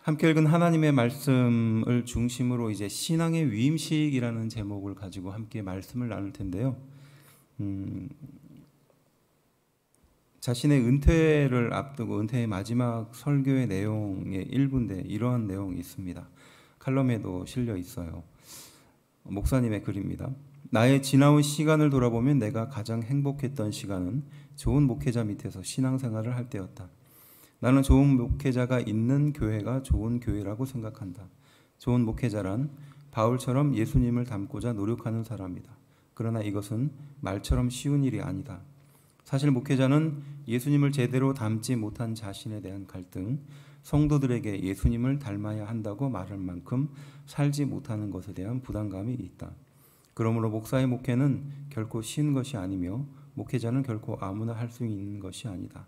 함께 읽은 하나님의 말씀을 중심으로 이제 신앙의 위임식이라는 제목을 가지고 함께 말씀을 나눌 텐데요. 자신의 은퇴를 앞두고 은퇴의 마지막 설교의 내용의 일부인데 이러한 내용이 있습니다. 칼럼에도 실려 있어요. 목사님의 글입니다. 나의 지나온 시간을 돌아보면 내가 가장 행복했던 시간은 좋은 목회자 밑에서 신앙생활을 할 때였다. 나는 좋은 목회자가 있는 교회가 좋은 교회라고 생각한다. 좋은 목회자란 바울처럼 예수님을 닮고자 노력하는 사람이다. 그러나 이것은 말처럼 쉬운 일이 아니다. 사실 목회자는 예수님을 제대로 닮지 못한 자신에 대한 갈등, 성도들에게 예수님을 닮아야 한다고 말할 만큼 살지 못하는 것에 대한 부담감이 있다. 그러므로 목사의 목회는 결코 쉬운 것이 아니며 목회자는 결코 아무나 할 수 있는 것이 아니다.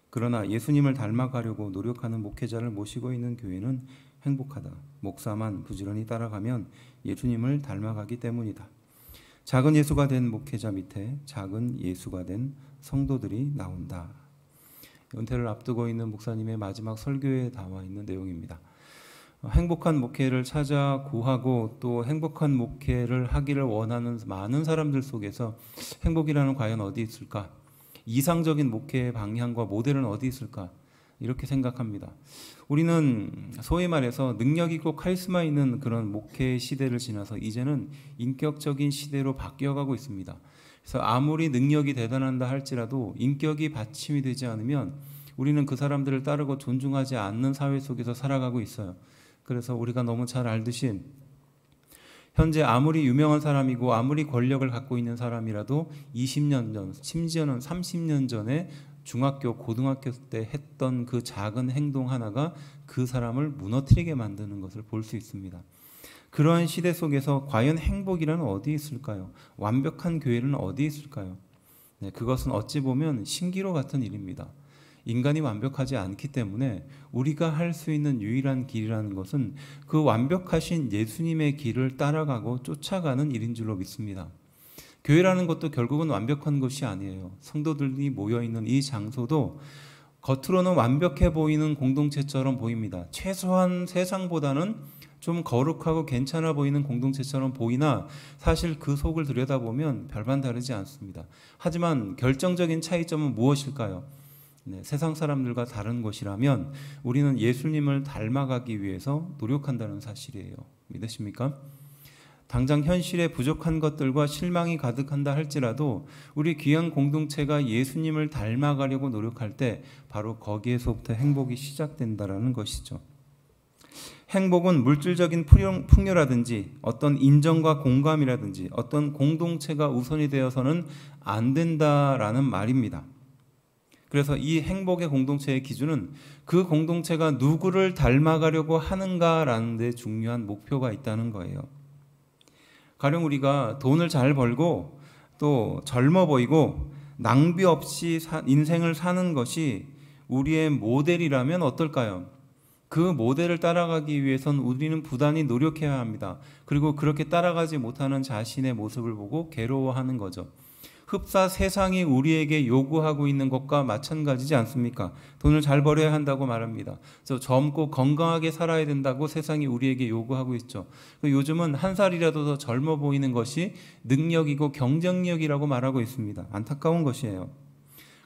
그러나 예수님을 닮아가려고 노력하는 목회자를 모시고 있는 교회는 행복하다. 목사만 부지런히 따라가면 예수님을 닮아가기 때문이다. 작은 예수가 된 목회자 밑에 작은 예수가 된 성도들이 나온다. 은퇴를 앞두고 있는 목사님의 마지막 설교에 나와 있는 내용입니다. 행복한 목회를 찾아 구하고 또 행복한 목회를 하기를 원하는 많은 사람들 속에서 행복이라는 과연 어디 있을까? 이상적인 목회의 방향과 모델은 어디 있을까? 이렇게 생각합니다. 우리는 소위 말해서 능력 있고 카리스마 있는 그런 목회 시대를 지나서 이제는 인격적인 시대로 바뀌어가고 있습니다. 그래서 아무리 능력이 대단하다 할지라도 인격이 받침이 되지 않으면 우리는 그 사람들을 따르고 존중하지 않는 사회 속에서 살아가고 있어요. 그래서 우리가 너무 잘 알듯이 현재 아무리 유명한 사람이고 아무리 권력을 갖고 있는 사람이라도 20년 전, 심지어는 30년 전에 중학교, 고등학교 때 했던 그 작은 행동 하나가 그 사람을 무너뜨리게 만드는 것을 볼 수 있습니다. 그러한 시대 속에서 과연 행복이란 어디 있을까요? 완벽한 교회는 어디 있을까요? 네, 그것은 어찌 보면 신기로 같은 일입니다. 인간이 완벽하지 않기 때문에 우리가 할 수 있는 유일한 길이라는 것은 그 완벽하신 예수님의 길을 따라가고 쫓아가는 일인 줄로 믿습니다. 교회라는 것도 결국은 완벽한 것이 아니에요. 성도들이 모여있는 이 장소도 겉으로는 완벽해 보이는 공동체처럼 보입니다. 최소한 세상보다는 좀 거룩하고 괜찮아 보이는 공동체처럼 보이나 사실 그 속을 들여다보면 별반 다르지 않습니다. 하지만 결정적인 차이점은 무엇일까요? 네, 세상 사람들과 다른 것이라면 우리는 예수님을 닮아가기 위해서 노력한다는 사실이에요. 믿으십니까? 당장 현실에 부족한 것들과 실망이 가득한다 할지라도 우리 귀한 공동체가 예수님을 닮아가려고 노력할 때 바로 거기에서부터 행복이 시작된다는 것이죠. 행복은 물질적인 풍요라든지 어떤 인정과 공감이라든지 어떤 공동체가 우선이 되어서는 안 된다라는 말입니다. 그래서 이 행복의 공동체의 기준은 그 공동체가 누구를 닮아가려고 하는가라는 데 중요한 목표가 있다는 거예요. 가령 우리가 돈을 잘 벌고 또 젊어 보이고 낭비 없이 인생을 사는 것이 우리의 모델이라면 어떨까요? 그 모델을 따라가기 위해선 우리는 부단히 노력해야 합니다. 그리고 그렇게 따라가지 못하는 자신의 모습을 보고 괴로워하는 거죠. 흡사 세상이 우리에게 요구하고 있는 것과 마찬가지지 않습니까? 돈을 잘 벌어야 한다고 말합니다. 젊고 건강하게 살아야 된다고 세상이 우리에게 요구하고 있죠. 요즘은 한 살이라도 더 젊어 보이는 것이 능력이고 경쟁력이라고 말하고 있습니다. 안타까운 것이에요.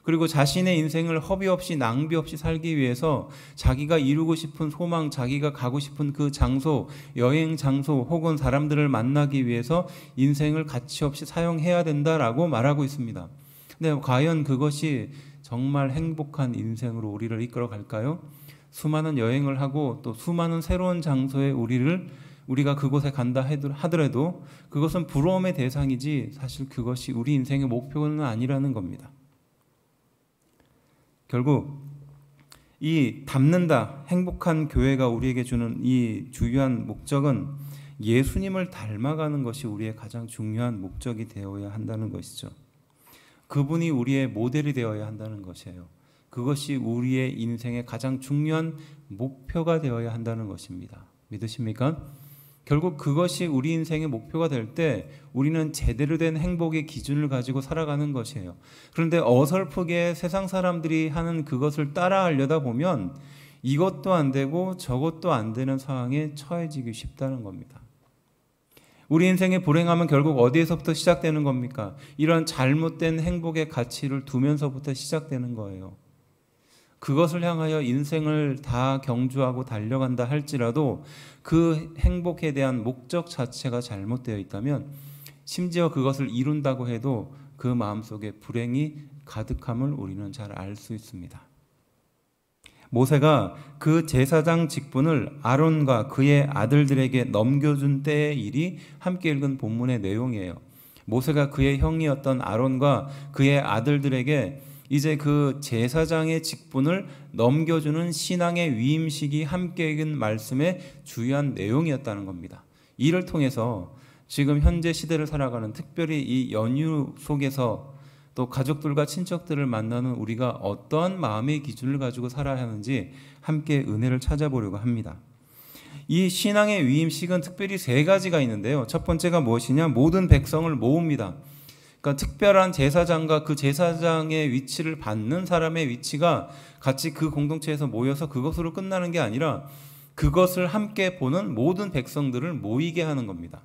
그리고 자신의 인생을 허비 없이 낭비 없이 살기 위해서 자기가 이루고 싶은 소망, 자기가 가고 싶은 그 장소, 여행 장소 혹은 사람들을 만나기 위해서 인생을 가치 없이 사용해야 된다라고 말하고 있습니다. 근데 과연 그것이 정말 행복한 인생으로 우리를 이끌어 갈까요? 수많은 여행을 하고 또 수많은 새로운 장소에 우리가 그곳에 간다 하더라도 그것은 부러움의 대상이지 사실 그것이 우리 인생의 목표는 아니라는 겁니다. 결국 이 닮는다, 행복한 교회가 우리에게 주는 이 주요한 목적은 예수님을 닮아가는 것이 우리의 가장 중요한 목적이 되어야 한다는 것이죠. 그분이 우리의 모델이 되어야 한다는 것이에요. 그것이 우리의 인생의 가장 중요한 목표가 되어야 한다는 것입니다. 믿으십니까? 결국 그것이 우리 인생의 목표가 될 때 우리는 제대로 된 행복의 기준을 가지고 살아가는 것이에요. 그런데 어설프게 세상 사람들이 하는 그것을 따라하려다 보면 이것도 안 되고 저것도 안 되는 상황에 처해지기 쉽다는 겁니다. 우리 인생의 불행함은 결국 어디에서부터 시작되는 겁니까? 이런 잘못된 행복의 가치를 두면서부터 시작되는 거예요. 그것을 향하여 인생을 다 경주하고 달려간다 할지라도 그 행복에 대한 목적 자체가 잘못되어 있다면, 심지어 그것을 이룬다고 해도 그 마음속에 불행이 가득함을 우리는 잘 알 수 있습니다. 모세가 그 제사장 직분을 아론과 그의 아들들에게 넘겨준 때의 일이 함께 읽은 본문의 내용이에요. 모세가 그의 형이었던 아론과 그의 아들들에게 이제 그 제사장의 직분을 넘겨주는 신앙의 위임식이 함께 읽은 말씀의 주요한 내용이었다는 겁니다. 이를 통해서 지금 현재 시대를 살아가는, 특별히 이 연휴 속에서 또 가족들과 친척들을 만나는 우리가 어떠한 마음의 기준을 가지고 살아야 하는지 함께 은혜를 찾아보려고 합니다. 이 신앙의 위임식은 특별히 세 가지가 있는데요. 첫 번째가 무엇이냐? 모든 백성을 모읍니다. 그러니까 특별한 제사장과 그 제사장의 위치를 받는 사람의 위치가 같이 그 공동체에서 모여서 그것으로 끝나는 게 아니라 그것을 함께 보는 모든 백성들을 모이게 하는 겁니다.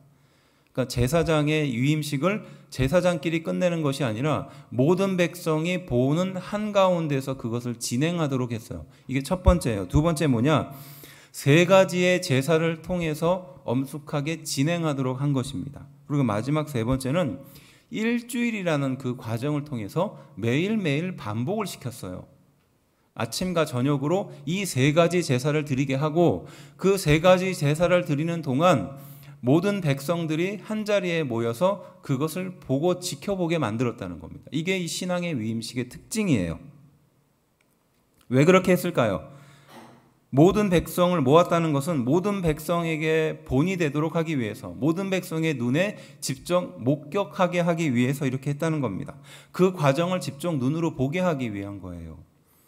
그러니까 제사장의 위임식을 제사장끼리 끝내는 것이 아니라 모든 백성이 보는 한가운데서 그것을 진행하도록 했어요. 이게 첫 번째예요. 두 번째 뭐냐? 세 가지의 제사를 통해서 엄숙하게 진행하도록 한 것입니다. 그리고 마지막 세 번째는 일주일이라는 그 과정을 통해서 매일매일 반복을 시켰어요. 아침과 저녁으로 이 세 가지 제사를 드리게 하고, 그 세 가지 제사를 드리는 동안 모든 백성들이 한자리에 모여서 그것을 보고 지켜보게 만들었다는 겁니다. 이게 이 신앙의 위임식의 특징이에요. 왜 그렇게 했을까요? 모든 백성을 모았다는 것은 모든 백성에게 본이 되도록 하기 위해서, 모든 백성의 눈에 직접 목격하게 하기 위해서 이렇게 했다는 겁니다. 그 과정을 직접 눈으로 보게 하기 위한 거예요.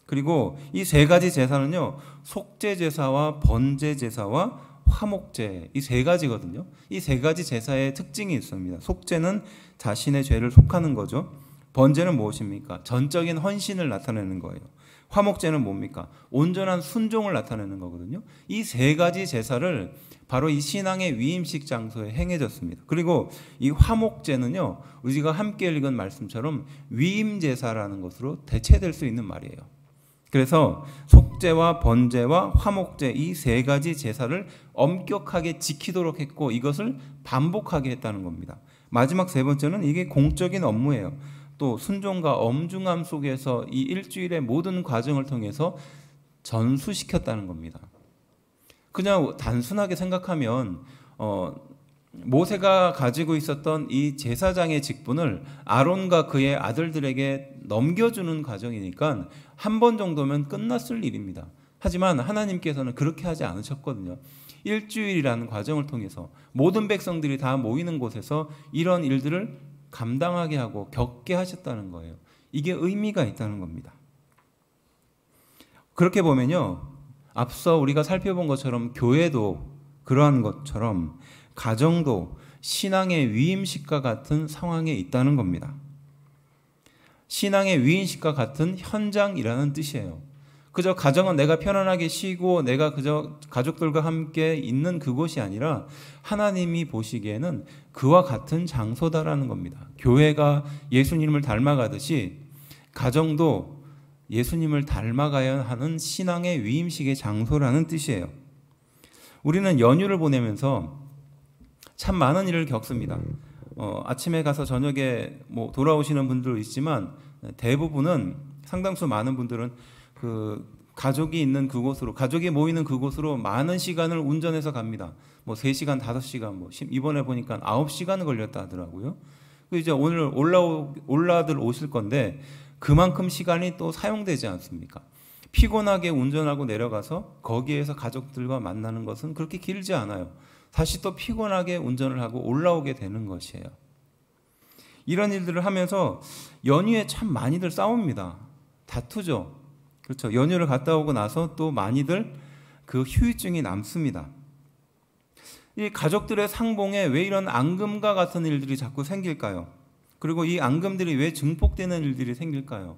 그리고 이 세 가지 제사는요, 속죄제사와 번제제사와 화목제, 이 세 가지거든요. 이 세 가지 제사의 특징이 있습니다. 속죄는 자신의 죄를 속하는 거죠. 번제는 무엇입니까? 전적인 헌신을 나타내는 거예요. 화목제는 뭡니까? 온전한 순종을 나타내는 거거든요. 이 세 가지 제사를 바로 이 신앙의 위임식 장소에 행해졌습니다. 그리고 이 화목제는요, 우리가 함께 읽은 말씀처럼 위임제사라는 것으로 대체될 수 있는 말이에요. 그래서 속죄와 번제와 화목제, 이 세 가지 제사를 엄격하게 지키도록 했고, 이것을 반복하게 했다는 겁니다. 마지막 세 번째는 이게 공적인 업무예요. 또 순종과 엄중함 속에서 이 일주일의 모든 과정을 통해서 전수시켰다는 겁니다. 그냥 단순하게 생각하면 모세가 가지고 있었던 이 제사장의 직분을 아론과 그의 아들들에게 넘겨주는 과정이니까 한 번 정도면 끝났을 일입니다. 하지만 하나님께서는 그렇게 하지 않으셨거든요. 일주일이라는 과정을 통해서 모든 백성들이 다 모이는 곳에서 이런 일들을 감당하게 하고 겪게 하셨다는 거예요. 이게 의미가 있다는 겁니다. 그렇게 보면요, 앞서 우리가 살펴본 것처럼 교회도 그러한 것처럼 가정도 신앙의 위임식과 같은 상황에 있다는 겁니다. 신앙의 위임식과 같은 현장이라는 뜻이에요. 그저 가정은 내가 편안하게 쉬고 내가 그저 가족들과 함께 있는 그곳이 아니라 하나님이 보시기에는 그와 같은 장소다라는 겁니다. 교회가 예수님을 닮아가듯이 가정도 예수님을 닮아가야 하는 신앙의 위임식의 장소라는 뜻이에요. 우리는 연휴를 보내면서 참 많은 일을 겪습니다. 아침에 가서 저녁에 돌아오시는 분들도 있지만 대부분은, 상당수 많은 분들은 그 가족이 있는 그곳으로, 가족이 모이는 그곳으로 많은 시간을 운전해서 갑니다. 3시간, 5시간, 이번에 보니까 9시간 걸렸다 하더라고요. 이제 오늘 올라들 오실 건데 그만큼 시간이 또 사용되지 않습니까? 피곤하게 운전하고 내려가서 거기에서 가족들과 만나는 것은 그렇게 길지 않아요. 다시 또 피곤하게 운전을 하고 올라오게 되는 것이에요. 이런 일들을 하면서 연휴에 참 많이들 싸웁니다. 다투죠. 그렇죠. 연휴를 갔다 오고 나서 또 많이들 그 후유증이 남습니다. 이 가족들의 상봉에 왜 이런 앙금과 같은 일들이 자꾸 생길까요? 그리고 이 앙금들이 왜 증폭되는 일들이 생길까요?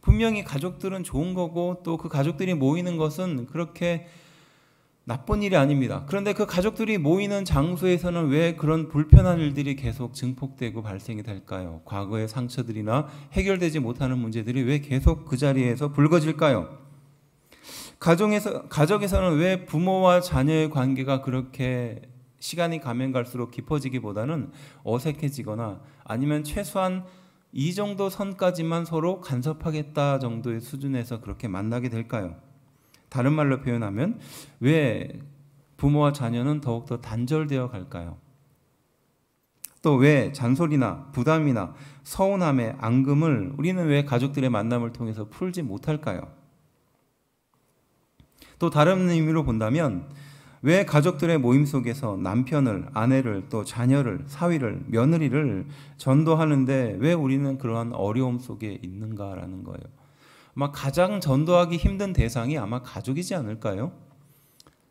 분명히 가족들은 좋은 거고 또 그 가족들이 모이는 것은 그렇게 나쁜 일이 아닙니다. 그런데 그 가족들이 모이는 장소에서는 왜 그런 불편한 일들이 계속 증폭되고 발생이 될까요? 과거의 상처들이나 해결되지 못하는 문제들이 왜 계속 그 자리에서 불거질까요? 가족에서는 왜 부모와 자녀의 관계가 그렇게 시간이 가면 갈수록 깊어지기보다는 어색해지거나 아니면 최소한 이 정도 선까지만 서로 간섭하겠다 정도의 수준에서 그렇게 만나게 될까요? 다른 말로 표현하면 왜 부모와 자녀는 더욱더 단절되어 갈까요? 또 왜 잔소리나 부담이나 서운함의 앙금을 우리는 왜 가족들의 만남을 통해서 풀지 못할까요? 또 다른 의미로 본다면 왜 가족들의 모임 속에서 남편을, 아내를, 또 자녀를, 사위를, 며느리를 전도하는데 왜 우리는 그러한 어려움 속에 있는가라는 거예요. 아마 가장 전도하기 힘든 대상이 아마 가족이지 않을까요?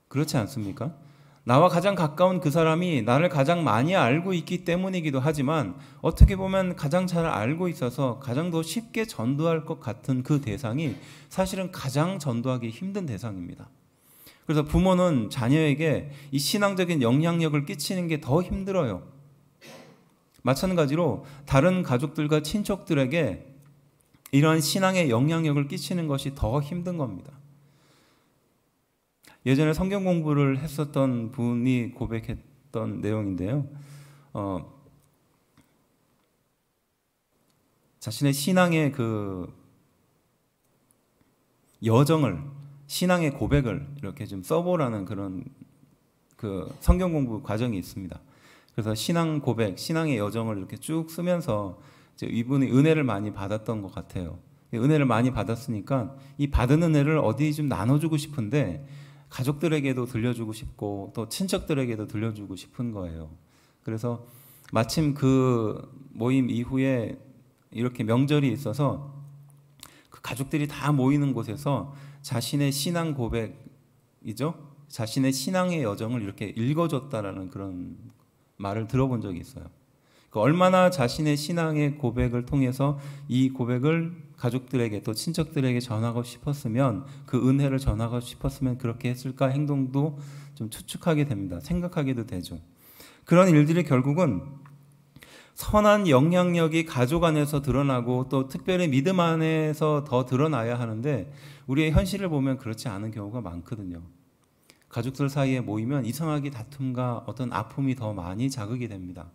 그렇지 않습니까? 나와 가장 가까운 그 사람이 나를 가장 많이 알고 있기 때문이기도 하지만 어떻게 보면 가장 잘 알고 있어서 가장 더 쉽게 전도할 것 같은 그 대상이 사실은 가장 전도하기 힘든 대상입니다. 그래서 부모는 자녀에게 이 신앙적인 영향력을 끼치는 게 더 힘들어요. 마찬가지로 다른 가족들과 친척들에게 이러한 신앙의 영향력을 끼치는 것이 더 힘든 겁니다. 예전에 성경 공부를 했었던 분이 고백했던 내용인데요. 자신의 신앙의 그 여정을, 신앙의 고백을 이렇게 좀 써보라는 그런 그 성경 공부 과정이 있습니다. 그래서 신앙 고백, 신앙의 여정을 이렇게 쭉 쓰면서 이제 이분이 은혜를 많이 받았던 것 같아요. 은혜를 많이 받았으니까 이 받은 은혜를 어디 좀 나눠주고 싶은데 가족들에게도 들려주고 싶고 또 친척들에게도 들려주고 싶은 거예요. 그래서 마침 그 모임 이후에 이렇게 명절이 있어서 그 가족들이 다 모이는 곳에서 자신의 신앙 고백이죠. 자신의 신앙의 여정을 이렇게 읽어줬다라는 그런 말을 들어본 적이 있어요. 얼마나 자신의 신앙의 고백을 통해서 이 고백을 가족들에게 또 친척들에게 전하고 싶었으면 그 은혜를 전하고 싶었으면 그렇게 했을까 행동도 좀 추측하게 됩니다. 생각하게도 되죠. 그런 일들이 결국은 선한 영향력이 가족 안에서 드러나고 또 특별히 믿음 안에서 더 드러나야 하는데 우리의 현실을 보면 그렇지 않은 경우가 많거든요. 가족들 사이에 모이면 이상하게 다툼과 어떤 아픔이 더 많이 자극이 됩니다.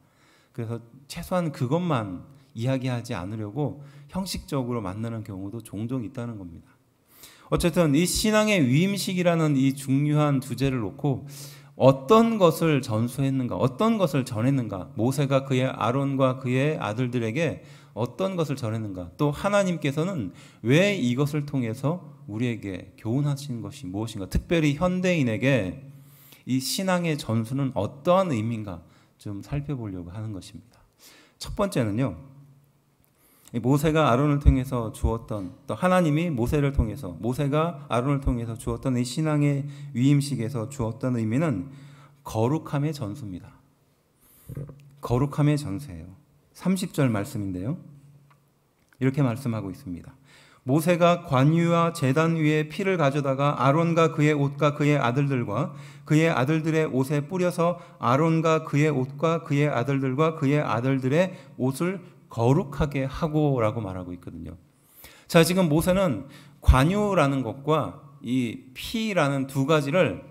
그래서 최소한 그것만 이야기하지 않으려고 형식적으로 만나는 경우도 종종 있다는 겁니다. 어쨌든 이 신앙의 위임식이라는 이 중요한 주제를 놓고 어떤 것을 전수했는가, 어떤 것을 전했는가, 모세가 그의 아론과 그의 아들들에게 어떤 것을 전했는가, 또 하나님께서는 왜 이것을 통해서 우리에게 교훈하신 것이 무엇인가, 특별히 현대인에게 이 신앙의 전수는 어떠한 의미인가 좀 살펴보려고 하는 것입니다. 첫 번째는요, 모세가 아론을 통해서 주었던, 또 하나님이 모세를 통해서, 모세가 아론을 통해서 주었던 이 신앙의 위임식에서 주었던 의미는 거룩함의 전수입니다. 거룩함의 전수예요. 30절 말씀인데요, 이렇게 말씀하고 있습니다. 모세가 관유와 제단 위에 피를 가져다가 아론과 그의 옷과 그의 아들들과 그의 아들들의 옷에 뿌려서 아론과 그의 옷과 그의 아들들과 그의 아들들의 옷을 거룩하게 하고 라고 말하고 있거든요. 자, 지금 모세는 관유라는 것과 이 피라는 두 가지를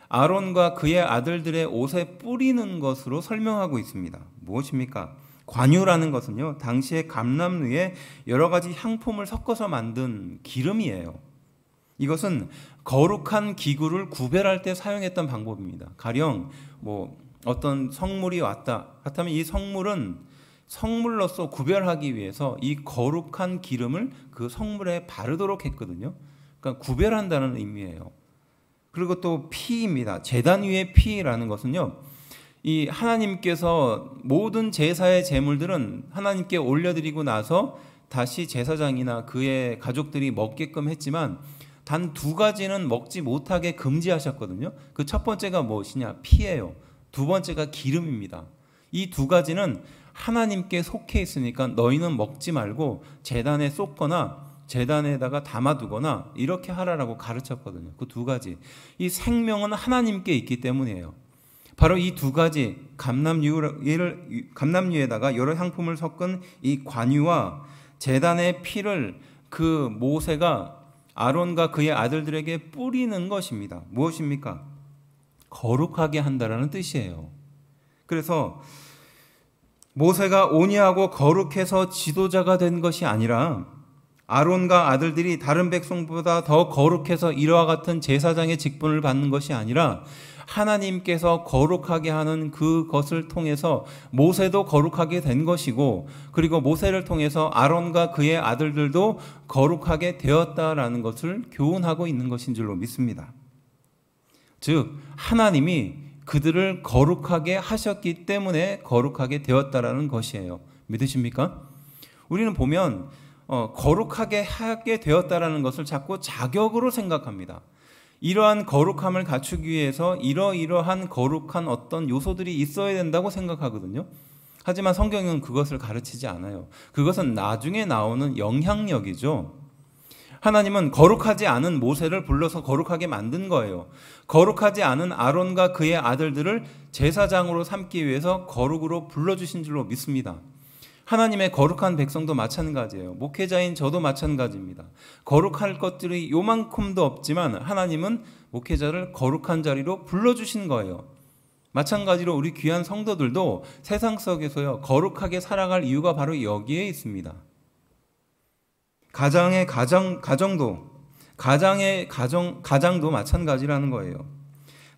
아론과 그의 아들들의 옷에 뿌리는 것으로 설명하고 있습니다. 무엇입니까? 관유라는 것은요, 당시의 감람류에 여러 가지 향품을 섞어서 만든 기름이에요. 이것은 거룩한 기구를 구별할 때 사용했던 방법입니다. 가령 어떤 성물이 왔다 하다면 이 성물은 성물로서 구별하기 위해서 이 거룩한 기름을 그 성물에 바르도록 했거든요. 그러니까 구별한다는 의미예요. 그리고 또 피입니다. 제단 위의 피라는 것은요, 이 하나님께서 모든 제사의 제물들은 하나님께 올려드리고 나서 다시 제사장이나 그의 가족들이 먹게끔 했지만 단 두 가지는 먹지 못하게 금지하셨거든요. 그 첫 번째가 무엇이냐? 피예요. 두 번째가 기름입니다. 이 두 가지는 하나님께 속해 있으니까 너희는 먹지 말고 제단에 쏟거나 제단에다가 담아두거나 이렇게 하라라고 가르쳤거든요. 그 두 가지. 이 생명은 하나님께 있기 때문이에요. 바로 이 두 가지 감람유에다가 여러 향품을 섞은 이 관유와 제단의 피를 그 모세가 아론과 그의 아들들에게 뿌리는 것입니다. 무엇입니까? 거룩하게 한다라는 뜻이에요. 그래서 모세가 온유하고 거룩해서 지도자가 된 것이 아니라 아론과 아들들이 다른 백성보다 더 거룩해서 이와 같은 제사장의 직분을 받는 것이 아니라 하나님께서 거룩하게 하는 그것을 통해서 모세도 거룩하게 된 것이고, 그리고 모세를 통해서 아론과 그의 아들들도 거룩하게 되었다라는 것을 교훈하고 있는 것인 줄로 믿습니다. 즉 하나님이 그들을 거룩하게 하셨기 때문에 거룩하게 되었다라는 것이에요. 믿으십니까? 우리는 보면 거룩하게 하게 되었다라는 것을 자꾸 자격으로 생각합니다. 이러한 거룩함을 갖추기 위해서 이러이러한 거룩한 어떤 요소들이 있어야 된다고 생각하거든요. 하지만 성경은 그것을 가르치지 않아요. 그것은 나중에 나오는 영향력이죠. 하나님은 거룩하지 않은 모세를 불러서 거룩하게 만든 거예요. 거룩하지 않은 아론과 그의 아들들을 제사장으로 삼기 위해서 거룩으로 불러주신 줄로 믿습니다. 하나님의 거룩한 백성도 마찬가지예요. 목회자인 저도 마찬가지입니다. 거룩할 것들이 요만큼도 없지만 하나님은 목회자를 거룩한 자리로 불러주신 거예요. 마찬가지로 우리 귀한 성도들도 세상 속에서요 거룩하게 살아갈 이유가 바로 여기에 있습니다. 가장도 마찬가지라는 거예요.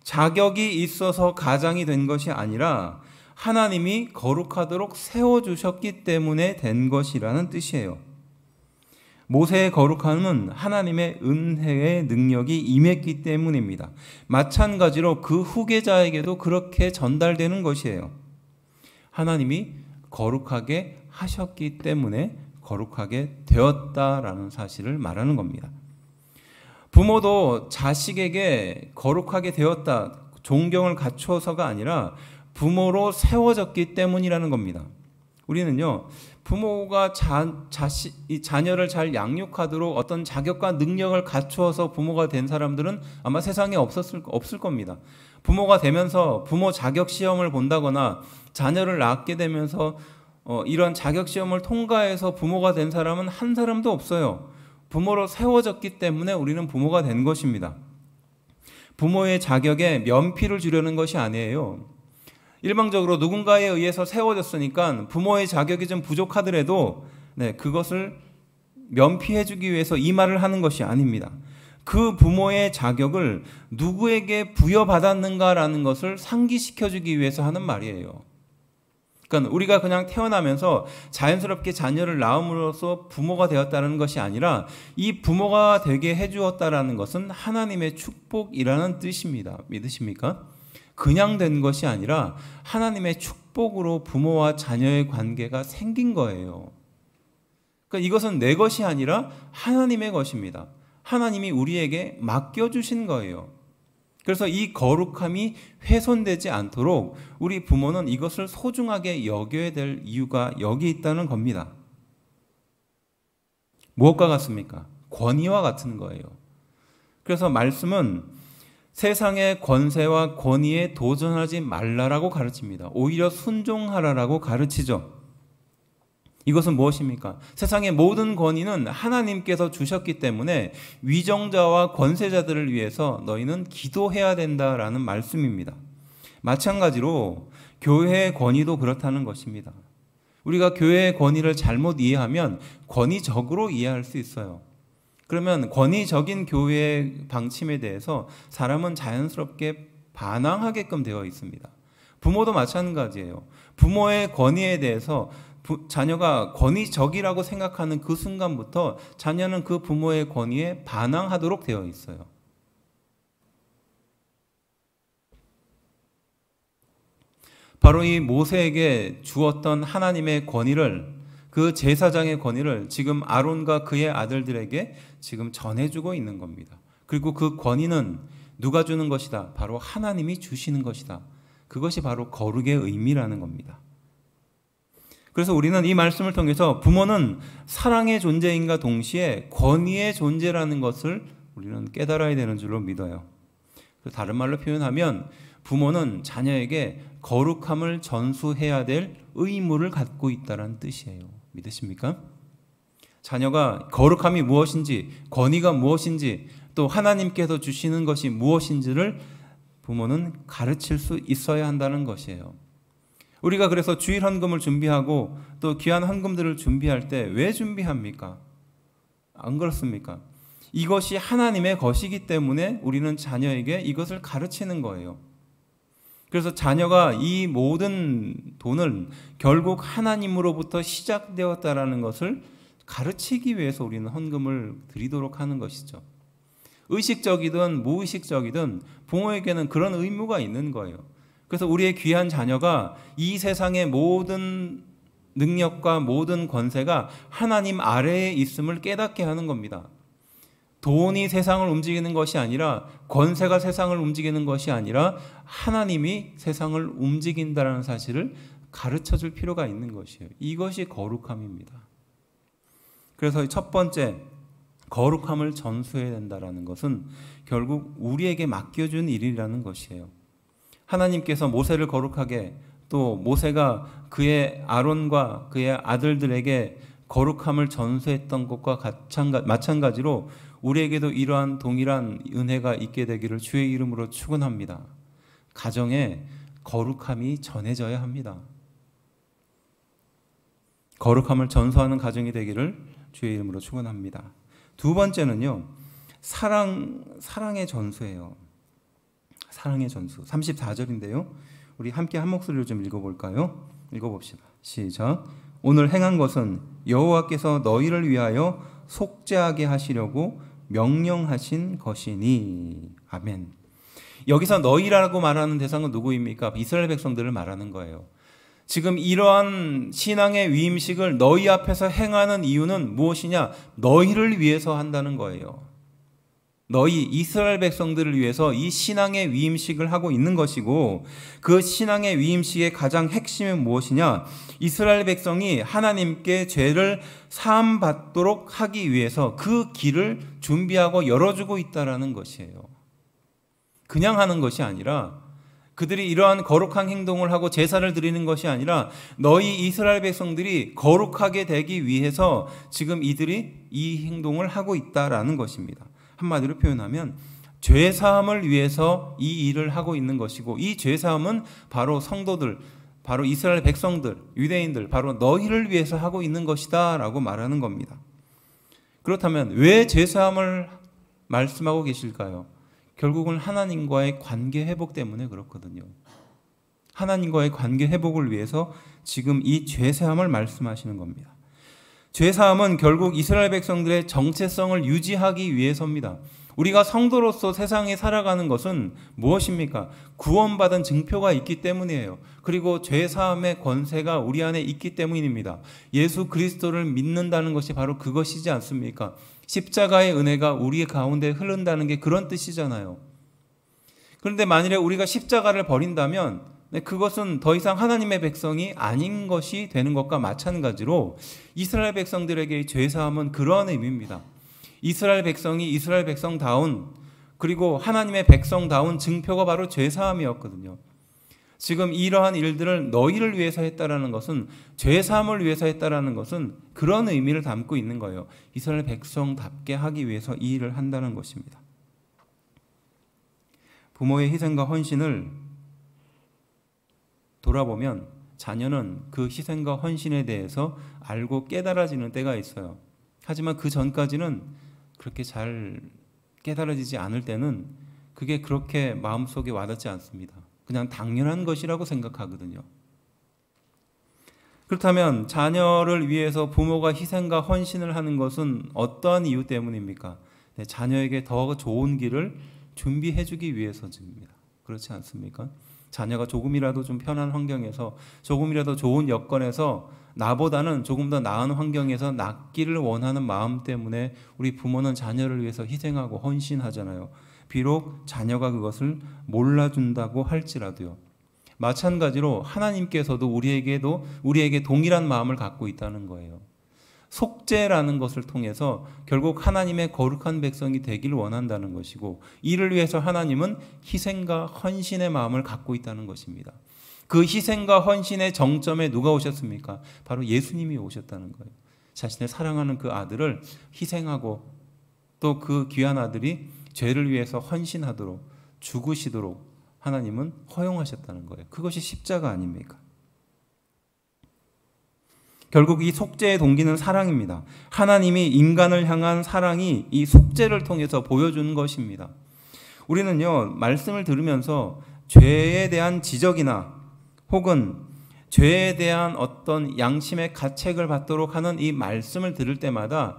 자격이 있어서 가장이 된 것이 아니라 하나님이 거룩하도록 세워주셨기 때문에 된 것이라는 뜻이에요. 모세의 거룩함은 하나님의 은혜의 능력이 임했기 때문입니다. 마찬가지로 그 후계자에게도 그렇게 전달되는 것이에요. 하나님이 거룩하게 하셨기 때문에 거룩하게 되었다라는 사실을 말하는 겁니다. 부모도 자식에게 거룩하게 되었다, 존경을 갖추어서가 아니라 부모로 세워졌기 때문이라는 겁니다. 우리는요, 부모가 자녀를 잘 양육하도록 어떤 자격과 능력을 갖추어서 부모가 된 사람들은 아마 세상에 없을 겁니다. 부모가 되면서 부모 자격 시험을 본다거나 자녀를 낳게 되면서 이런 자격 시험을 통과해서 부모가 된 사람은 한 사람도 없어요. 부모로 세워졌기 때문에 우리는 부모가 된 것입니다. 부모의 자격에 면피를 주려는 것이 아니에요. 일방적으로 누군가에 의해서 세워졌으니까 부모의 자격이 좀 부족하더라도 그것을 면피해주기 위해서 이 말을 하는 것이 아닙니다. 그 부모의 자격을 누구에게 부여받았는가라는 것을 상기시켜주기 위해서 하는 말이에요. 그러니까 우리가 그냥 태어나면서 자연스럽게 자녀를 낳음으로써 부모가 되었다는 것이 아니라 이 부모가 되게 해주었다라는 것은 하나님의 축복이라는 뜻입니다. 믿으십니까? 그냥 된 것이 아니라 하나님의 축복으로 부모와 자녀의 관계가 생긴 거예요. 그러니까 이것은 내 것이 아니라 하나님의 것입니다. 하나님이 우리에게 맡겨주신 거예요. 그래서 이 거룩함이 훼손되지 않도록 우리 부모는 이것을 소중하게 여겨야 될 이유가 여기 있다는 겁니다. 무엇과 같습니까? 권위와 같은 거예요. 그래서 말씀은 세상의 권세와 권위에 도전하지 말라라고 가르칩니다. 오히려 순종하라라고 가르치죠. 이것은 무엇입니까? 세상의 모든 권위는 하나님께서 주셨기 때문에 위정자와 권세자들을 위해서 너희는 기도해야 된다라는 말씀입니다. 마찬가지로 교회의 권위도 그렇다는 것입니다. 우리가 교회의 권위를 잘못 이해하면 권위적으로 이해할 수 있어요. 그러면 권위적인 교회의 방침에 대해서 사람은 자연스럽게 반항하게끔 되어 있습니다. 부모도 마찬가지예요. 부모의 권위에 대해서 자녀가 권위적이라고 생각하는 그 순간부터 자녀는 그 부모의 권위에 반항하도록 되어 있어요. 바로 이 모세에게 주었던 하나님의 권위를, 그 제사장의 권위를 지금 아론과 그의 아들들에게 지금 전해주고 있는 겁니다. 그리고 그 권위는 누가 주는 것이다? 바로 하나님이 주시는 것이다. 그것이 바로 거룩의 의미라는 겁니다. 그래서 우리는 이 말씀을 통해서 부모는 사랑의 존재인과 동시에 권위의 존재라는 것을 우리는 깨달아야 되는 줄로 믿어요. 다른 말로 표현하면 부모는 자녀에게 거룩함을 전수해야 될 의무를 갖고 있다는 뜻이에요. 믿으십니까? 자녀가 거룩함이 무엇인지, 권위가 무엇인지, 또 하나님께서 주시는 것이 무엇인지를 부모는 가르칠 수 있어야 한다는 것이에요. 우리가 그래서 주일 헌금을 준비하고 또 귀한 헌금들을 준비할 때 왜 준비합니까? 안 그렇습니까? 이것이 하나님의 것이기 때문에 우리는 자녀에게 이것을 가르치는 거예요. 그래서 자녀가 이 모든 돈을 결국 하나님으로부터 시작되었다라는 것을 가르치기 위해서 우리는 헌금을 드리도록 하는 것이죠. 의식적이든 무의식적이든 부모에게는 그런 의무가 있는 거예요. 그래서 우리의 귀한 자녀가 이 세상의 모든 능력과 모든 권세가 하나님 아래에 있음을 깨닫게 하는 겁니다. 돈이 세상을 움직이는 것이 아니라, 권세가 세상을 움직이는 것이 아니라 하나님이 세상을 움직인다는 사실을 가르쳐 줄 필요가 있는 것이에요. 이것이 거룩함입니다. 그래서 첫 번째, 거룩함을 전수해야 된다는 것은 결국 우리에게 맡겨준 일이라는 것이에요. 하나님께서 모세를 거룩하게, 또 모세가 그의 아론과 그의 아들들에게 거룩함을 전수했던 것과 마찬가지로 우리에게도 이러한 동일한 은혜가 있게 되기를 주의 이름으로 축원합니다. 가정에 거룩함이 전해져야 합니다. 거룩함을 전수하는 가정이 되기를 주의 이름으로 축원합니다. 두 번째는요, 사랑의 전수예요. 사랑의 전수. 34절인데요. 우리 함께 한 목소리로 좀 읽어볼까요? 읽어봅시다. 시작. 오늘 행한 것은 여호와께서 너희를 위하여 속죄하게 하시려고 명령하신 것이니. 아멘. 여기서 너희라고 말하는 대상은 누구입니까? 이스라엘 백성들을 말하는 거예요. 지금 이러한 신앙의 위임식을 너희 앞에서 행하는 이유는 무엇이냐? 너희를 위해서 한다는 거예요. 너희 이스라엘 백성들을 위해서 이 신앙의 위임식을 하고 있는 것이고, 그 신앙의 위임식의 가장 핵심이 무엇이냐? 이스라엘 백성이 하나님께 죄를 사함받도록 하기 위해서 그 길을 준비하고 열어주고 있다는 것이에요. 그냥 하는 것이 아니라, 그들이 이러한 거룩한 행동을 하고 제사를 드리는 것이 아니라 너희 이스라엘 백성들이 거룩하게 되기 위해서 지금 이들이 이 행동을 하고 있다라는 것입니다. 한마디로 표현하면 죄사함을 위해서 이 일을 하고 있는 것이고, 이 죄사함은 바로 성도들, 바로 이스라엘 백성들, 유대인들, 바로 너희를 위해서 하고 있는 것이다 라고 말하는 겁니다. 그렇다면 왜 죄사함을 말씀하고 계실까요? 결국은 하나님과의 관계 회복 때문에 그렇거든요. 하나님과의 관계 회복을 위해서 지금 이 죄사함을 말씀하시는 겁니다. 죄사함은 결국 이스라엘 백성들의 정체성을 유지하기 위해서입니다. 우리가 성도로서 세상에 살아가는 것은 무엇입니까? 구원받은 증표가 있기 때문이에요. 그리고 죄사함의 권세가 우리 안에 있기 때문입니다. 예수 그리스도를 믿는다는 것이 바로 그것이지 않습니까? 십자가의 은혜가 우리 가운데 흐른다는 게 그런 뜻이잖아요. 그런데 만일에 우리가 십자가를 버린다면 그것은 더 이상 하나님의 백성이 아닌 것이 되는 것과 마찬가지로 이스라엘 백성들에게 죄사함은 그러한 의미입니다. 이스라엘 백성이 이스라엘 백성다운, 그리고 하나님의 백성다운 증표가 바로 죄사함이었거든요. 지금 이러한 일들을 너희를 위해서 했다라는 것은, 죄사함을 위해서 했다라는 것은 그런 의미를 담고 있는 거예요. 이스라엘 백성답게 하기 위해서 이 일을 한다는 것입니다. 부모의 희생과 헌신을 돌아보면 자녀는 그 희생과 헌신에 대해서 알고 깨달아지는 때가 있어요. 하지만 그 전까지는 그렇게 잘 깨달아지지 않을 때는 그게 그렇게 마음속에 와닿지 않습니다. 그냥 당연한 것이라고 생각하거든요. 그렇다면 자녀를 위해서 부모가 희생과 헌신을 하는 것은 어떠한 이유 때문입니까? 자녀에게 더 좋은 길을 준비해 주기 위해서입니다. 그렇지 않습니까? 자녀가 조금이라도 좀 편한 환경에서, 조금이라도 좋은 여건에서, 나보다는 조금 더 나은 환경에서 낫기를 원하는 마음 때문에 우리 부모는 자녀를 위해서 희생하고 헌신하잖아요. 비록 자녀가 그것을 몰라준다고 할지라도요. 마찬가지로 하나님께서도 우리에게 동일한 마음을 갖고 있다는 거예요. 속죄라는 것을 통해서 결국 하나님의 거룩한 백성이 되기를 원한다는 것이고, 이를 위해서 하나님은 희생과 헌신의 마음을 갖고 있다는 것입니다. 그 희생과 헌신의 정점에 누가 오셨습니까? 바로 예수님이 오셨다는 거예요. 자신의 사랑하는 그 아들을 희생하고 또 그 귀한 아들이 죄를 위해서 헌신하도록 죽으시도록 하나님은 허용하셨다는 거예요. 그것이 십자가 아닙니까? 결국 이 속죄의 동기는 사랑입니다. 하나님이 인간을 향한 사랑이 이 속죄를 통해서 보여주는 것입니다. 우리는요, 말씀을 들으면서 죄에 대한 지적이나 혹은 죄에 대한 어떤 양심의 가책을 받도록 하는 이 말씀을 들을 때마다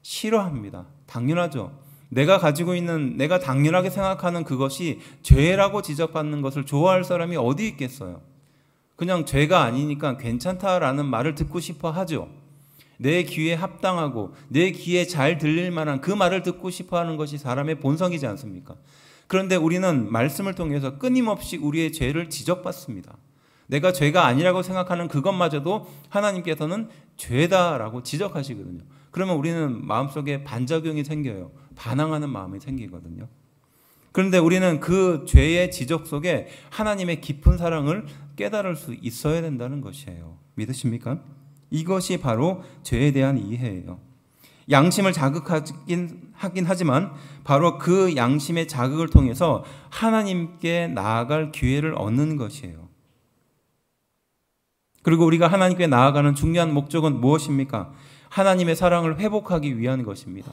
싫어합니다. 당연하죠. 내가 가지고 있는, 내가 당연하게 생각하는 그것이 죄라고 지적받는 것을 좋아할 사람이 어디 있겠어요? 그냥 죄가 아니니까 괜찮다라는 말을 듣고 싶어 하죠. 내 귀에 합당하고 내 귀에 잘 들릴 만한 그 말을 듣고 싶어 하는 것이 사람의 본성이지 않습니까? 그런데 우리는 말씀을 통해서 끊임없이 우리의 죄를 지적받습니다. 내가 죄가 아니라고 생각하는 그것마저도 하나님께서는 죄다라고 지적하시거든요. 그러면 우리는 마음속에 반작용이 생겨요. 반항하는 마음이 생기거든요. 그런데 우리는 그 죄의 지적 속에 하나님의 깊은 사랑을 깨달을 수 있어야 된다는 것이에요. 믿으십니까? 이것이 바로 죄에 대한 이해예요. 양심을 자극하긴 하지만 바로 그 양심의 자극을 통해서 하나님께 나아갈 기회를 얻는 것이에요. 그리고 우리가 하나님께 나아가는 중요한 목적은 무엇입니까? 하나님의 사랑을 회복하기 위한 것입니다.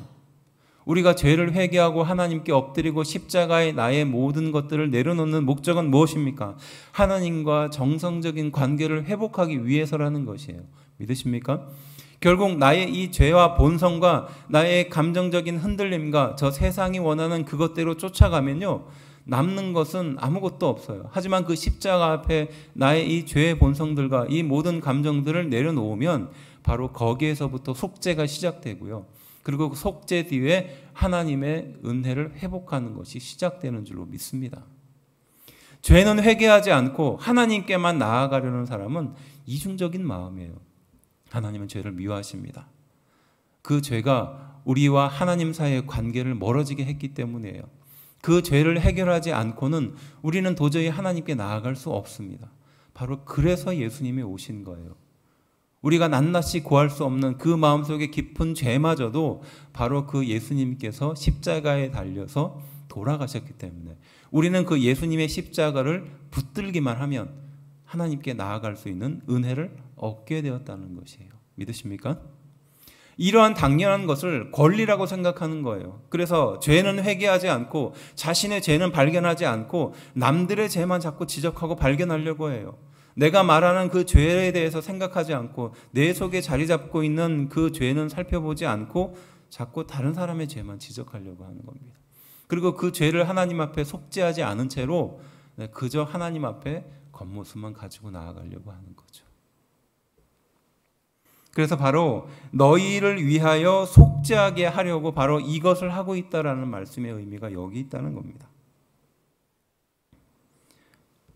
우리가 죄를 회개하고 하나님께 엎드리고 십자가에 나의 모든 것들을 내려놓는 목적은 무엇입니까? 하나님과 정성적인 관계를 회복하기 위해서라는 것이에요. 믿으십니까? 결국 나의 이 죄와 본성과 나의 감정적인 흔들림과 저 세상이 원하는 그것대로 쫓아가면요, 남는 것은 아무것도 없어요. 하지만 그 십자가 앞에 나의 이 죄의 본성들과 이 모든 감정들을 내려놓으면 바로 거기에서부터 속죄가 시작되고요. 그리고 그 속죄 뒤에 하나님의 은혜를 회복하는 것이 시작되는 줄로 믿습니다. 죄는 회개하지 않고 하나님께만 나아가려는 사람은 이중적인 마음이에요. 하나님은 죄를 미워하십니다. 그 죄가 우리와 하나님 사이의 관계를 멀어지게 했기 때문이에요. 그 죄를 해결하지 않고는 우리는 도저히 하나님께 나아갈 수 없습니다. 바로 그래서 예수님이 오신 거예요. 우리가 낱낱이 구할 수 없는 그 마음속에 깊은 죄마저도 바로 그 예수님께서 십자가에 달려서 돌아가셨기 때문에 우리는 그 예수님의 십자가를 붙들기만 하면 하나님께 나아갈 수 있는 은혜를 얻게 되었다는 것이에요. 믿으십니까? 이러한 당연한 것을 권리라고 생각하는 거예요. 그래서 죄는 회개하지 않고 자신의 죄는 발견하지 않고 남들의 죄만 자꾸 지적하고 발견하려고 해요. 내가 말하는 그 죄에 대해서 생각하지 않고 내 속에 자리 잡고 있는 그 죄는 살펴보지 않고 자꾸 다른 사람의 죄만 지적하려고 하는 겁니다. 그리고 그 죄를 하나님 앞에 속죄하지 않은 채로 그저 하나님 앞에 겉모습만 가지고 나아가려고 하는 거죠. 그래서 바로 너희를 위하여 속죄하게 하려고 바로 이것을 하고 있다라는 말씀의 의미가 여기 있다는 겁니다.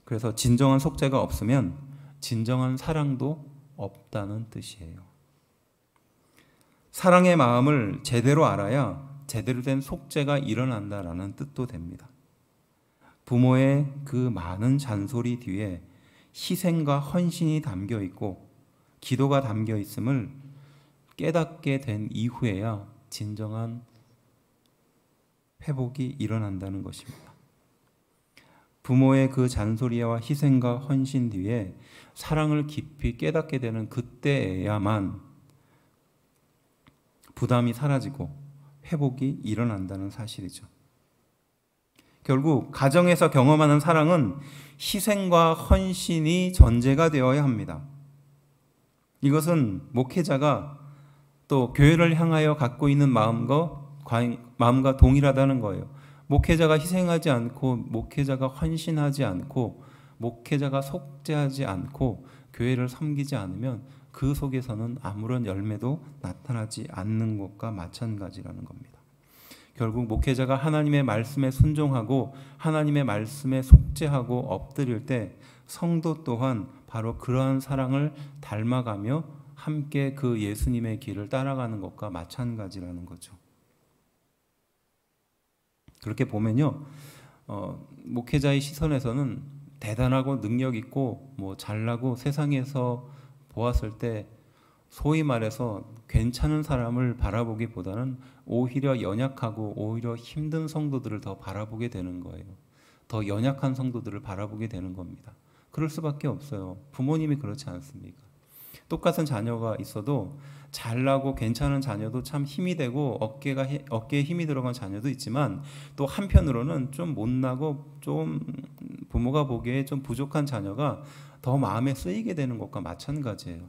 그래서 진정한 속죄가 없으면 진정한 사랑도 없다는 뜻이에요. 사랑의 마음을 제대로 알아야 제대로 된 속죄가 일어난다라는 뜻도 됩니다. 부모의 그 많은 잔소리 뒤에 희생과 헌신이 담겨 있고 기도가 담겨 있음을 깨닫게 된 이후에야 진정한 회복이 일어난다는 것입니다. 부모의 그 잔소리와 희생과 헌신 뒤에 사랑을 깊이 깨닫게 되는 그때에야만 부담이 사라지고 회복이 일어난다는 사실이죠. 결국 가정에서 경험하는 사랑은 희생과 헌신이 전제가 되어야 합니다. 이것은 목회자가 또 교회를 향하여 갖고 있는 마음과 동일하다는 거예요. 목회자가 희생하지 않고 목회자가 헌신하지 않고 목회자가 속죄하지 않고 교회를 섬기지 않으면 그 속에서는 아무런 열매도 나타나지 않는 것과 마찬가지라는 겁니다. 결국 목회자가 하나님의 말씀에 순종하고 하나님의 말씀에 속죄하고 엎드릴 때 성도 또한 바로 그러한 사랑을 닮아가며 함께 그 예수님의 길을 따라가는 것과 마찬가지라는 거죠. 그렇게 보면요, 목회자의 시선에서는 대단하고 능력 있고 잘나고 세상에서 보았을 때 소위 말해서 괜찮은 사람을 바라보기보다는 오히려 연약하고 오히려 힘든 성도들을 더 바라보게 되는 거예요. 더 연약한 성도들을 바라보게 되는 겁니다. 그럴 수밖에 없어요. 부모님이 그렇지 않습니까? 똑같은 자녀가 있어도 잘나고 괜찮은 자녀도 참 힘이 되고 어깨에 힘이 들어간 자녀도 있지만, 또 한편으로는 좀 못나고 좀 부모가 보기에 좀 부족한 자녀가 더 마음에 쓰이게 되는 것과 마찬가지예요.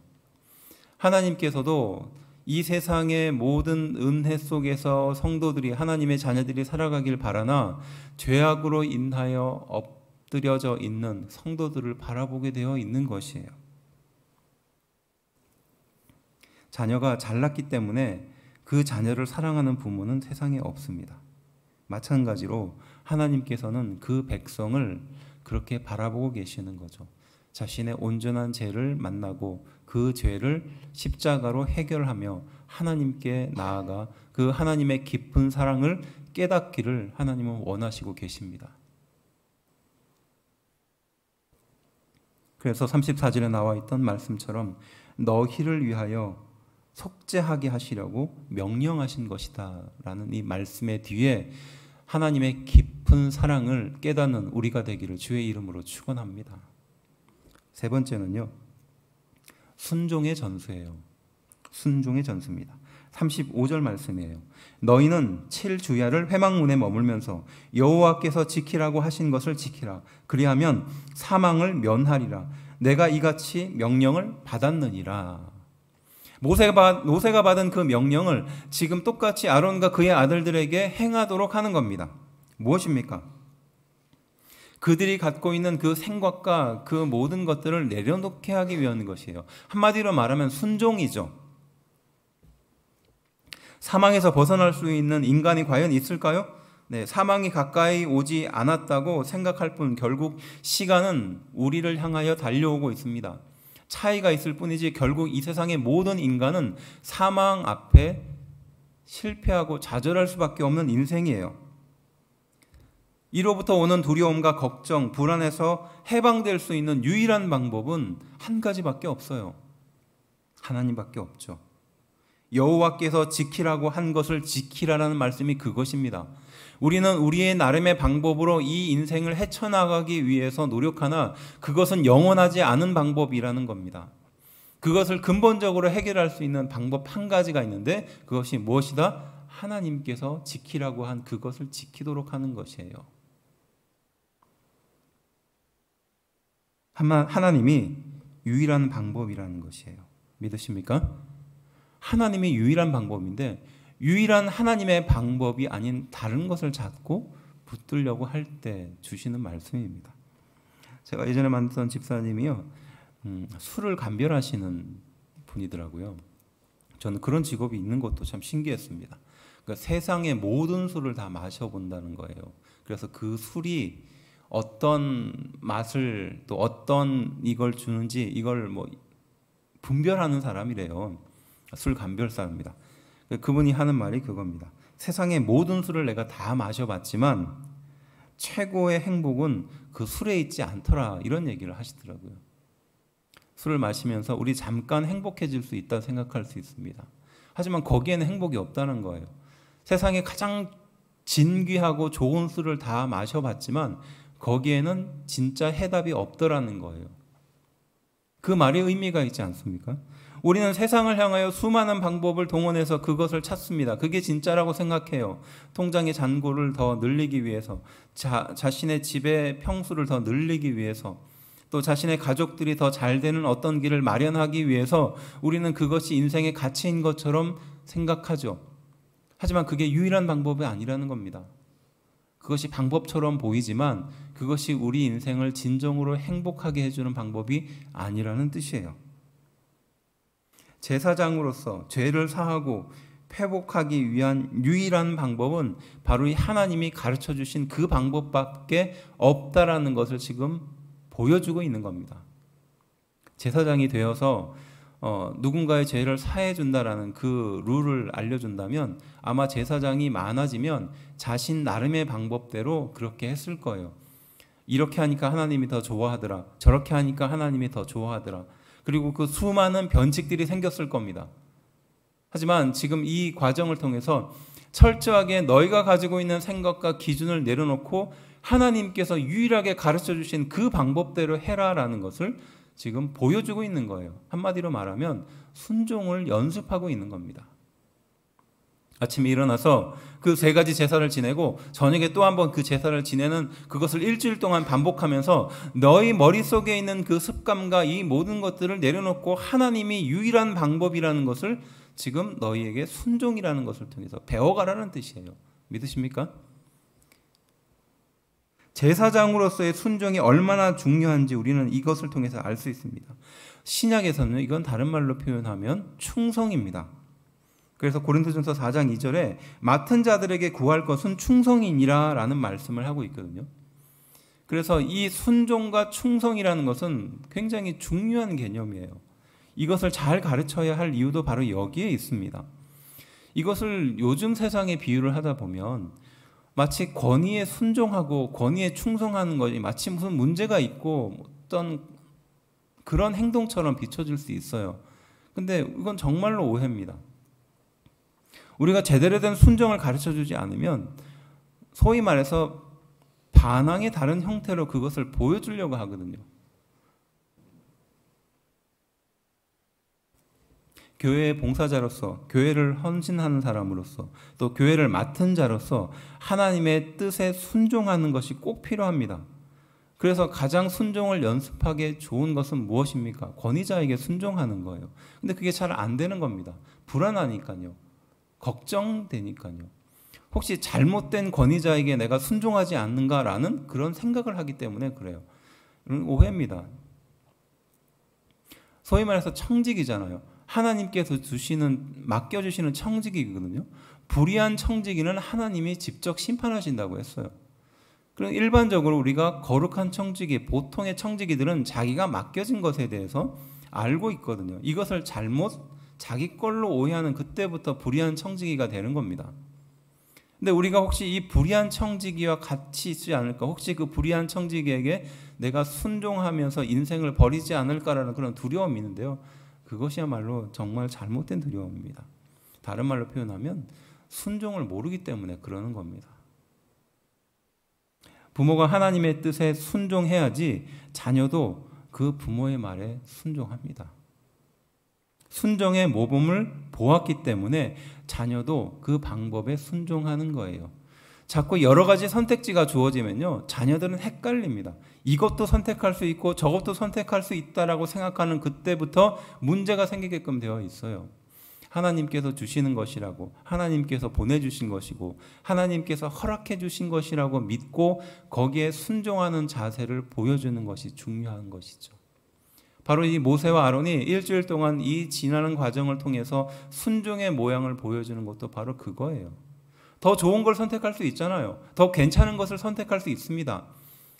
하나님께서도 이 세상의 모든 은혜 속에서 성도들이, 하나님의 자녀들이 살아가길 바라나 죄악으로 인하여 엎드려져 있는 성도들을 바라보게 되어 있는 것이에요. 자녀가 잘났기 때문에 그 자녀를 사랑하는 부모는 세상에 없습니다. 마찬가지로 하나님께서는 그 백성을 그렇게 바라보고 계시는 거죠. 자신의 온전한 죄를 만나고 그 죄를 십자가로 해결하며 하나님께 나아가 그 하나님의 깊은 사랑을 깨닫기를 하나님은 원하시고 계십니다. 그래서 34절에 나와 있던 말씀처럼 너희를 위하여 속죄하게 하시려고 명령하신 것이다 라는 이 말씀의 뒤에 하나님의 깊은 사랑을 깨닫는 우리가 되기를 주의 이름으로 축원합니다. 세 번째는요, 순종의 전수예요. 순종의 전수입니다. 35절 말씀이에요. 너희는 7주야를 회막문에 머물면서 여호와께서 지키라고 하신 것을 지키라. 그리하면 사망을 면하리라. 내가 이같이 명령을 받았느니라. 모세가 받은 그 명령을 지금 똑같이 아론과 그의 아들들에게 행하도록 하는 겁니다. 무엇입니까? 그들이 갖고 있는 그 생각과 그 모든 것들을 내려놓게 하기 위한 것이에요. 한마디로 말하면 순종이죠. 사망에서 벗어날 수 있는 인간이 과연 있을까요? 네, 사망이 가까이 오지 않았다고 생각할 뿐 결국 시간은 우리를 향하여 달려오고 있습니다. 차이가 있을 뿐이지 결국 이 세상의 모든 인간은 사망 앞에 실패하고 좌절할 수밖에 없는 인생이에요. 이로부터 오는 두려움과 걱정, 불안에서 해방될 수 있는 유일한 방법은 한 가지밖에 없어요. 하나님밖에 없죠. 여호와께서 지키라고 한 것을 지키라라는 말씀이 그것입니다. 우리는 우리의 나름의 방법으로 이 인생을 헤쳐나가기 위해서 노력하나 그것은 영원하지 않은 방법이라는 겁니다. 그것을 근본적으로 해결할 수 있는 방법 한 가지가 있는데 그것이 무엇이다? 하나님께서 지키라고 한 그것을 지키도록 하는 것이에요. 하나님이 유일한 방법이라는 것이에요. 믿으십니까? 하나님이 유일한 방법인데 유일한 하나님의 방법이 아닌 다른 것을 찾고 붙들려고 할 때 주시는 말씀입니다. 제가 예전에 만났던 집사님이요, 술을 감별하시는 분이더라고요. 저는 그런 직업이 있는 것도 참 신기했습니다. 그러니까 세상의 모든 술을 다 마셔본다는 거예요. 그래서 그 술이 어떤 맛을 또 어떤 이걸 주는지 이걸 분별하는 사람이래요. 술 감별사입니다. 그분이 하는 말이 그겁니다. 세상의 모든 술을 내가 다 마셔봤지만 최고의 행복은 그 술에 있지 않더라, 이런 얘기를 하시더라고요. 술을 마시면서 우리 잠깐 행복해질 수 있다 생각할 수 있습니다. 하지만 거기에는 행복이 없다는 거예요. 세상에 가장 진귀하고 좋은 술을 다 마셔봤지만 거기에는 진짜 해답이 없더라는 거예요. 그 말이 의미가 있지 않습니까? 우리는 세상을 향하여 수많은 방법을 동원해서 그것을 찾습니다. 그게 진짜라고 생각해요. 통장의 잔고를 더 늘리기 위해서, 자신의 집의 평수를 더 늘리기 위해서, 또 자신의 가족들이 더 잘 되는 어떤 길을 마련하기 위해서 우리는 그것이 인생의 가치인 것처럼 생각하죠. 하지만 그게 유일한 방법이 아니라는 겁니다. 그것이 방법처럼 보이지만 그것이 우리 인생을 진정으로 행복하게 해주는 방법이 아니라는 뜻이에요. 제사장으로서 죄를 사하고 회복하기 위한 유일한 방법은 바로 이 하나님이 가르쳐 주신 그 방법밖에 없다라는 것을 지금 보여주고 있는 겁니다. 제사장이 되어서 누군가의 죄를 사해 준다라는 그 룰을 알려준다면 아마 제사장이 많아지면 자신 나름의 방법대로 그렇게 했을 거예요. 이렇게 하니까 하나님이 더 좋아하더라. 저렇게 하니까 하나님이 더 좋아하더라. 그리고 그 수많은 변칙들이 생겼을 겁니다. 하지만 지금 이 과정을 통해서 철저하게 너희가 가지고 있는 생각과 기준을 내려놓고 하나님께서 유일하게 가르쳐 주신 그 방법대로 해라라는 것을 지금 보여주고 있는 거예요. 한마디로 말하면 순종을 연습하고 있는 겁니다. 아침에 일어나서 그 3가지 제사를 지내고 저녁에 또 한 번 그 제사를 지내는 그것을 일주일 동안 반복하면서 너희 머릿속에 있는 그 습관과 이 모든 것들을 내려놓고 하나님이 유일한 방법이라는 것을 지금 너희에게 순종이라는 것을 통해서 배워가라는 뜻이에요. 믿으십니까? 제사장으로서의 순종이 얼마나 중요한지 우리는 이것을 통해서 알 수 있습니다. 신약에서는 이건 다른 말로 표현하면 충성입니다. 그래서 고린도전서 4장 2절에 맡은 자들에게 구할 것은 충성이니라 라는 말씀을 하고 있거든요. 그래서 이 순종과 충성이라는 것은 굉장히 중요한 개념이에요. 이것을 잘 가르쳐야 할 이유도 바로 여기에 있습니다. 이것을 요즘 세상에 비유를 하다 보면 마치 권위에 순종하고 권위에 충성하는 것이 마치 무슨 문제가 있고 어떤 그런 행동처럼 비춰질 수 있어요. 근데 이건 정말로 오해입니다. 우리가 제대로 된 순종을 가르쳐주지 않으면 소위 말해서 반항의 다른 형태로 그것을 보여주려고 하거든요. 교회의 봉사자로서, 교회를 헌신하는 사람으로서, 또 교회를 맡은 자로서 하나님의 뜻에 순종하는 것이 꼭 필요합니다. 그래서 가장 순종을 연습하기 좋은 것은 무엇입니까? 권위자에게 순종하는 거예요. 근데 그게 잘 안 되는 겁니다. 불안하니까요. 걱정되니까요. 혹시 잘못된 권위자에게 내가 순종하지 않는가라는 그런 생각을 하기 때문에 그래요. 이건 오해입니다. 소위 말해서 청직이잖아요. 하나님께서 맡겨주시는 청지기거든요. 불의한 청지기는 하나님이 직접 심판하신다고 했어요. 그럼 일반적으로 우리가 거룩한 청지기, 보통의 청지기들은 자기가 맡겨진 것에 대해서 알고 있거든요. 이것을 자기 걸로 오해하는 그때부터 불의한 청지기가 되는 겁니다. 근데 우리가 혹시 이 불의한 청지기와 같이 있지 않을까? 혹시 그 불의한 청지기에게 내가 순종하면서 인생을 버리지 않을까라는 그런 두려움이 있는데요. 그것이야말로 정말 잘못된 두려움입니다. 다른 말로 표현하면 순종을 모르기 때문에 그러는 겁니다. 부모가 하나님의 뜻에 순종해야지 자녀도 그 부모의 말에 순종합니다. 순종의 모범을 보았기 때문에 자녀도 그 방법에 순종하는 거예요. 자꾸 여러 가지 선택지가 주어지면요, 자녀들은 헷갈립니다. 이것도 선택할 수 있고 저것도 선택할 수 있다라고 생각하는 그때부터 문제가 생기게끔 되어 있어요. 하나님께서 주시는 것이라고, 하나님께서 보내주신 것이고, 하나님께서 허락해 주신 것이라고 믿고 거기에 순종하는 자세를 보여주는 것이 중요한 것이죠. 바로 이 모세와 아론이 일주일 동안 이 지나는 과정을 통해서 순종의 모양을 보여주는 것도 바로 그거예요. 더 좋은 걸 선택할 수 있잖아요. 더 괜찮은 것을 선택할 수 있습니다.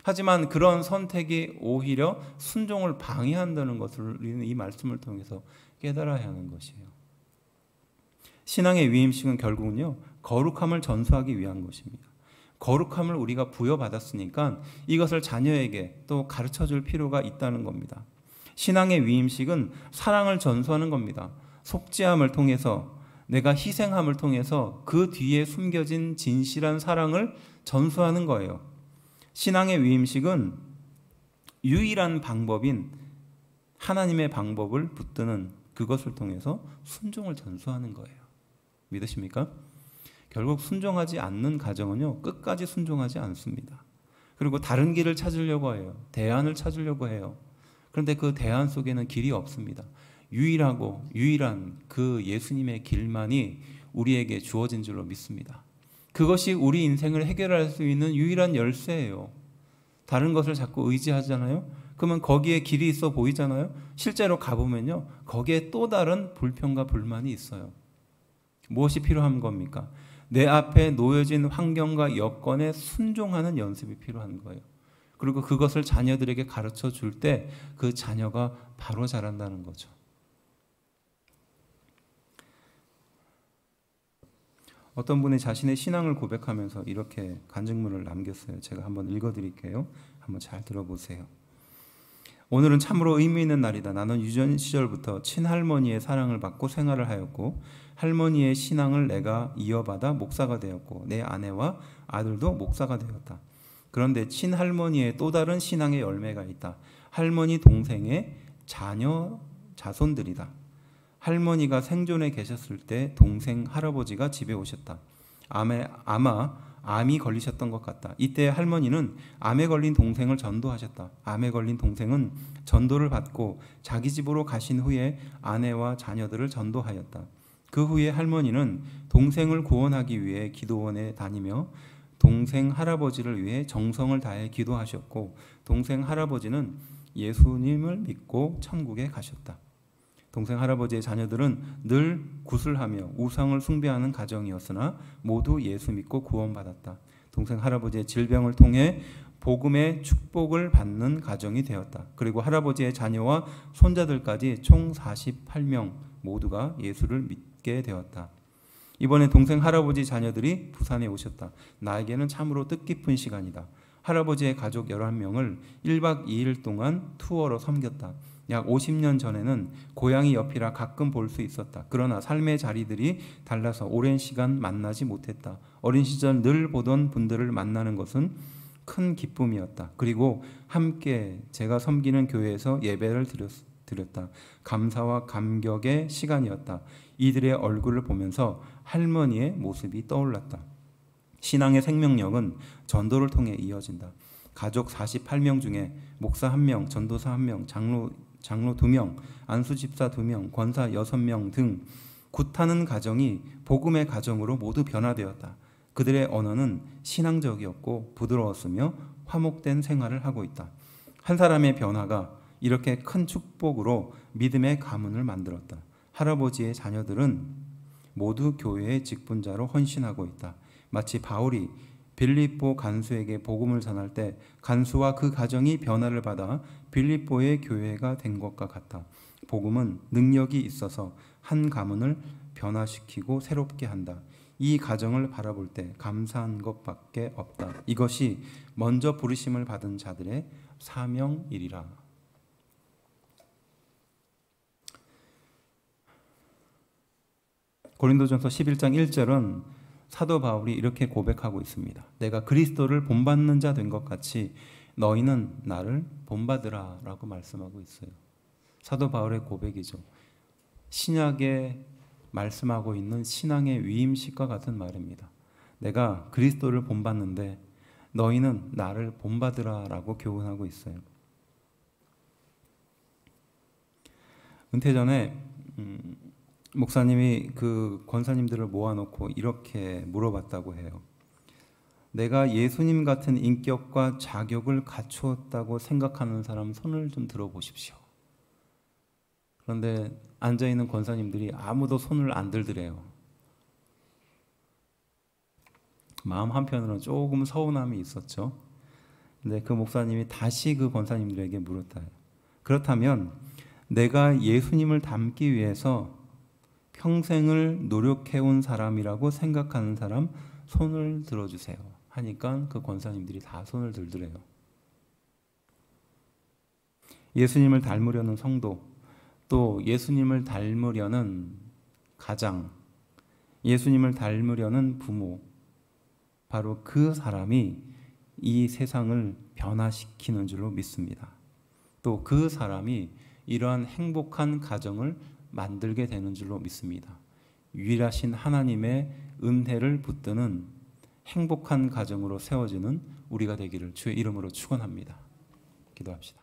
하지만 그런 선택이 오히려 순종을 방해한다는 것을 우리는 이 말씀을 통해서 깨달아야 하는 것이에요. 신앙의 위임식은 결국은요, 거룩함을 전수하기 위한 것입니다. 거룩함을 우리가 부여받았으니까 이것을 자녀에게 또 가르쳐줄 필요가 있다는 겁니다. 신앙의 위임식은 사랑을 전수하는 겁니다. 속죄함을 통해서, 내가 희생함을 통해서 그 뒤에 숨겨진 진실한 사랑을 전수하는 거예요. 신앙의 위임식은 유일한 방법인 하나님의 방법을 붙드는 그것을 통해서 순종을 전수하는 거예요. 믿으십니까? 결국 순종하지 않는 가정은요, 끝까지 순종하지 않습니다. 그리고 다른 길을 찾으려고 해요. 대안을 찾으려고 해요. 그런데 그 대안 속에는 길이 없습니다. 유일한 그 예수님의 길만이 우리에게 주어진 줄로 믿습니다. 그것이 우리 인생을 해결할 수 있는 유일한 열쇠예요. 다른 것을 자꾸 의지하잖아요. 그러면 거기에 길이 있어 보이잖아요. 실제로 가보면요, 거기에 또 다른 불평과 불만이 있어요. 무엇이 필요한 겁니까? 내 앞에 놓여진 환경과 여건에 순종하는 연습이 필요한 거예요. 그리고 그것을 자녀들에게 가르쳐 줄 때 그 자녀가 바로 자란다는 거죠. 어떤 분이 자신의 신앙을 고백하면서 이렇게 간증문을 남겼어요. 제가 한번 읽어드릴게요. 한번 잘 들어보세요. 오늘은 참으로 의미 있는 날이다. 나는 유년 시절부터 친할머니의 사랑을 받고 생활을 하였고 할머니의 신앙을 내가 이어받아 목사가 되었고 내 아내와 아들도 목사가 되었다. 그런데 친할머니의 또 다른 신앙의 열매가 있다. 할머니 동생의 자녀 자손들이다. 할머니가 생존에 계셨을 때 동생 할아버지가 집에 오셨다. 아마 암이 걸리셨던 것 같다. 이때 할머니는 암에 걸린 동생을 전도하셨다. 암에 걸린 동생은 전도를 받고 자기 집으로 가신 후에 아내와 자녀들을 전도하였다. 그 후에 할머니는 동생을 구원하기 위해 기도원에 다니며 동생 할아버지를 위해 정성을 다해 기도하셨고 동생 할아버지는 예수님을 믿고 천국에 가셨다. 동생 할아버지의 자녀들은 늘 구슬하며 우상을 숭배하는 가정이었으나 모두 예수 믿고 구원받았다. 동생 할아버지의 질병을 통해 복음의 축복을 받는 가정이 되었다. 그리고 할아버지의 자녀와 손자들까지 총 48명 모두가 예수를 믿게 되었다. 이번에 동생 할아버지 자녀들이 부산에 오셨다. 나에게는 참으로 뜻깊은 시간이다. 할아버지의 가족 11명을 1박 2일 동안 투어로 섬겼다. 약 50년 전에는 고향이 옆이라 가끔 볼 수 있었다. 그러나 삶의 자리들이 달라서 오랜 시간 만나지 못했다. 어린 시절 늘 보던 분들을 만나는 것은 큰 기쁨이었다. 그리고 함께 제가 섬기는 교회에서 예배를 드렸다. 감사와 감격의 시간이었다. 이들의 얼굴을 보면서 할머니의 모습이 떠올랐다. 신앙의 생명력은 전도를 통해 이어진다. 가족 48명 중에 목사 1명, 전도사 1명, 장로 2명, 안수집사 2명, 권사 6명 등 굿하는 가정이 복음의 가정으로 모두 변화되었다. 그들의 언어는 신앙적이었고 부드러웠으며 화목된 생활을 하고 있다. 한 사람의 변화가 이렇게 큰 축복으로 믿음의 가문을 만들었다. 할아버지의 자녀들은 모두 교회의 직분자로 헌신하고 있다. 마치 바울이 빌립보 간수에게 복음을 전할 때 간수와 그 가정이 변화를 받아 빌립보의 교회가 된 것과 같다. 복음은 능력이 있어서 한 가문을 변화시키고 새롭게 한다. 이 가정을 바라볼 때 감사한 것밖에 없다. 이것이 먼저 부르심을 받은 자들의 사명이리라. 고린도전서 11장 1절은 사도 바울이 이렇게 고백하고 있습니다. 내가 그리스도를 본받는 자 된 것 같이 너희는 나를 본받으라 라고 말씀하고 있어요. 사도 바울의 고백이죠. 신약에 말씀하고 있는 신앙의 위임식과 같은 말입니다. 내가 그리스도를 본받는데 너희는 나를 본받으라 라고 교훈하고 있어요. 은퇴 전에 목사님이 그 권사님들을 모아놓고 이렇게 물어봤다고 해요. 내가 예수님 같은 인격과 자격을 갖추었다고 생각하는 사람 손을 좀 들어보십시오. 그런데 앉아있는 권사님들이 아무도 손을 안 들더래요. 마음 한편으로는 조금 서운함이 있었죠. 근데 그 목사님이 다시 그 권사님들에게 물었다. 그렇다면 내가 예수님을 닮기 위해서 평생을 노력해온 사람이라고 생각하는 사람 손을 들어주세요. 하니까 그 권사님들이 다 손을 들더래요. 예수님을 닮으려는 성도, 또 예수님을 닮으려는 가장, 예수님을 닮으려는 부모, 바로 그 사람이 이 세상을 변화시키는 줄로 믿습니다. 또 그 사람이 이러한 행복한 가정을 만들게 되는 줄로 믿습니다. 유일하신 하나님의 은혜를 붙드는 행복한 가정으로 세워지는 우리가 되기를 주의 이름으로 축원합니다. 기도합시다.